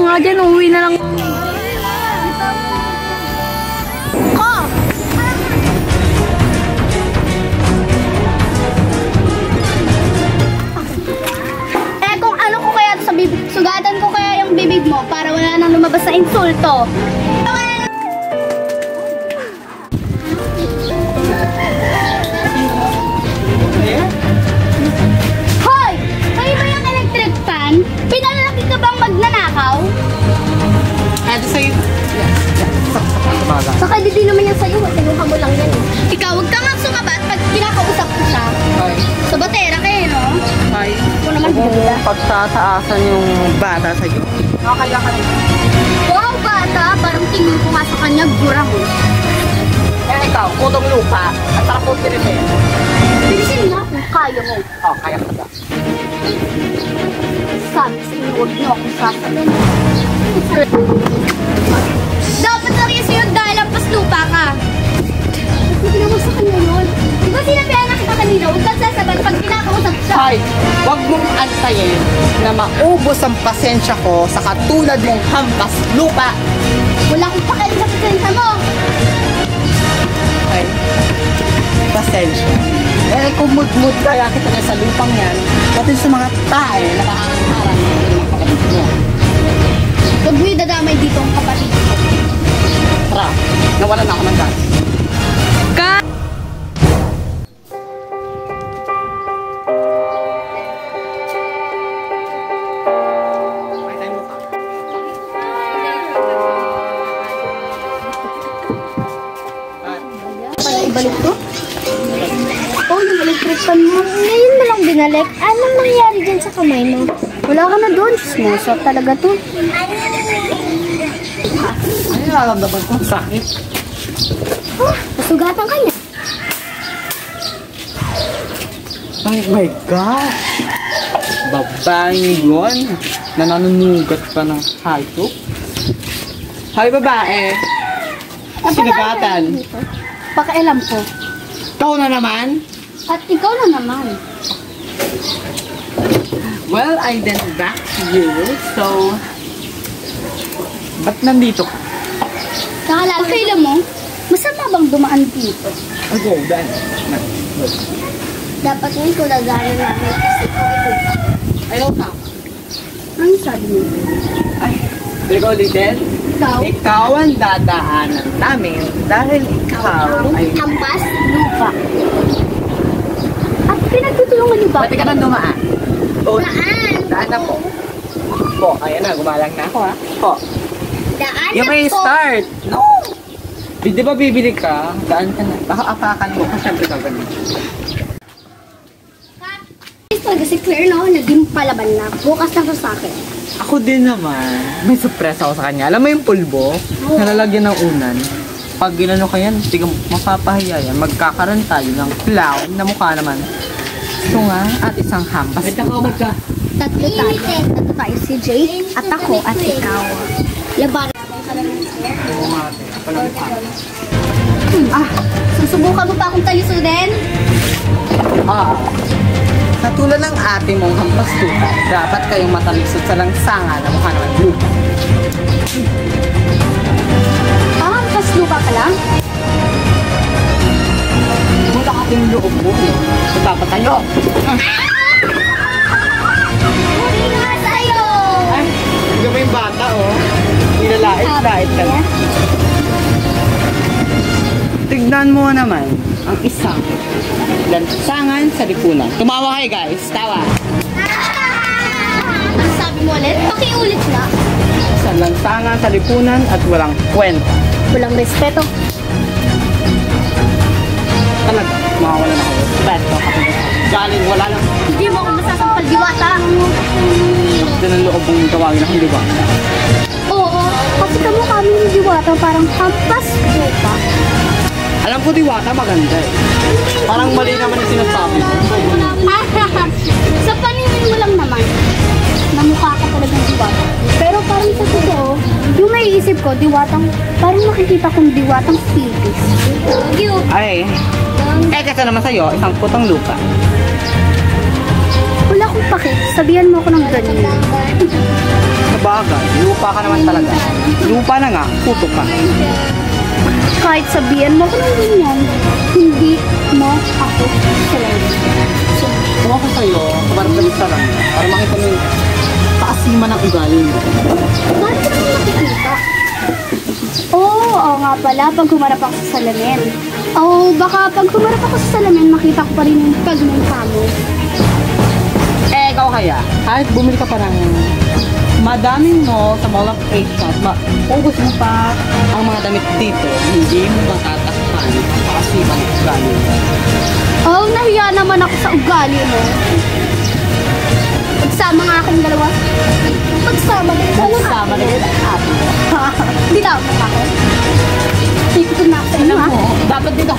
nga dyan, uuwi na lang. Kung ano ko kaya sa bibig, sugatan ko kaya yung bibig mo para wala nang lumabas na insulto. Hoy! Kayo ba yung electric fan? Pinalaki ka bang magnanakaw? Ano sa'yo? Saka hindi naman yan sa'yo, sinuha mo lang yan. Ikaw, huwag ka nga sumabat pag kinakausap ko siya. Ay. Sa batera kayo, no? Ay. Ako naman bigla. Pagtataasan yung bata sa'yo. Nakakaya ka rin. Wow, bata! Parang tingin ko nga sa kanya, gurang. Eh, ikaw, putong lupa. At saka po tinitin. Bilisin nga kung kaya mo. Oh, kaya ka ba? Sabi sa inyo, huwag niyo akong sasabihin. Dapat lang yung sa'yo dahil lampas lupa ka. Hindi naman sa kanya yun. Di ba sinabihan na kita kanina, huwag kang sasabihin pag kinakausap siya. Ay, wag mong antayin na maubos ang pasensya ko sa katulad mong hampas lupa. Wala akong pakialam sa pasensya mo. Ay, pasensya. Eh, kung mood kaya kita na sa lupang yan, pati sa mga tae na nakakaharang ng mga kapatid mo. Huwag mo idadamay dito ang kapatid ko. Tara, nawalan ako ng gas. Ibalik ko? Oh, yung electric fan mo. Ngayon mo lang binalik. Anong nangyari dyan sa kamay mo? Wala ka na doon. Smusok talaga to. Ano nararamdaman ko? Sakit. Oh, nasugatan ka niya. Oh my gosh! Babaeng yun na nanunugat pa ng hayop. Hoy babae! Sinugatan! Pakialam ko. Ikaw na naman? At ikaw na naman. Well, I then back to you. So, ba't nandito ka? Kakala, kailan mo? Masama bang dumaan dito? Go, then. Dapat ngayon ko lagarin namin kasi ito. Ayaw ka. Ano sabi mo? Ay, hindi ko ulitin. Ikaw ang dadaanan namin dahil ikaw ay... Hampas lupa. At pinagtutulungan niyo ba? Pwede ka nang dumaan. Daan! Daan na po. Po, ayan na, gumalang na ako ha. Po. Daan You na may po. start. No! Di ba bibili ka? Daan ka na. Baka apakan mo kasi syempre ka ganun. Kasi Claire, no? Naging palaban na. Bukas na sa akin. Ako din naman. May surprise ako sa kanya. Alam mo yung pulbo? Nalalagyan ng unan. Pag ginano ka yan, tigang mapapahiya yan. Magkakaroon tayo ng clown na mukha naman. Ito nga, at isang hampas. Tatlo tayo. Si Jake, at ako, at ikaw. Laban. Susubukan mo pa akong talisunin? Katulad ng ate mong hampas lupa, dapat kayong matalisod sa langsanga na mukha naman lupa. Hampas lupa ka lang? Kung ating loob mo, magpapatayo. Huli nga sa'yo! Ay, hindi mo yung bata, oh. Nilalait ka na. Tignan mo naman ang isang lansangan sa lipunan. Tumawa kayo guys, tawa. Ano sabi mo ulit? Pakiulit na. Isang lansangan sa lipunan at walang kwenta. Walang respeto. Talaga, mawawala na ako. Respeto kapag galing wala lang. Hindi mo ako masasampal diwata. Din ang loob mong tawagin akong diba? Oo, kasi kamukha mo yung diwata parang hampas lupa. Alam ko diwata maganda eh. Parang mali naman yung sinasabi mo. Sa paningin mo lang naman, namukha ka talagang diwata. Pero parang sa totoo, yung naiisip ko, diwatang, parang makikita kong diwatang pipis. Cute. Ay, kasi naman sa'yo, isang putong lupa. Wala akong pake, sabihan mo ako ng ganyan. bagay, lupa ka naman talaga. Lupa na nga, puto ka. Kahit sabihan mo ko ng ganyan, hindi mo ako salamin. Kung ako sa'yo, kabarbalista lang para makita mo yung kaasiman ng ugali mo. Bakit ko naman nakikita? Oo nga pala, pag humarap ako sa salamin. Baka pag humarap ako sa salamin, makita ko pa rin yung pagmumukha mo. Ikaw kaya, kahit bumili ka pa ng madaming mo sa Mall of Asia, kung gusto mo pa ang mga damit dito, hindi mo matatakpan ang kaasiman ng ugali mo. Nahiya naman ako sa ugali mo. Pagsama nga akong dalawa. Pagsama na ito. Sama na yun ang ate mo. Hindi daw ako. Hindi ko na ako sa inyo, Alam ha? mo, dapat dito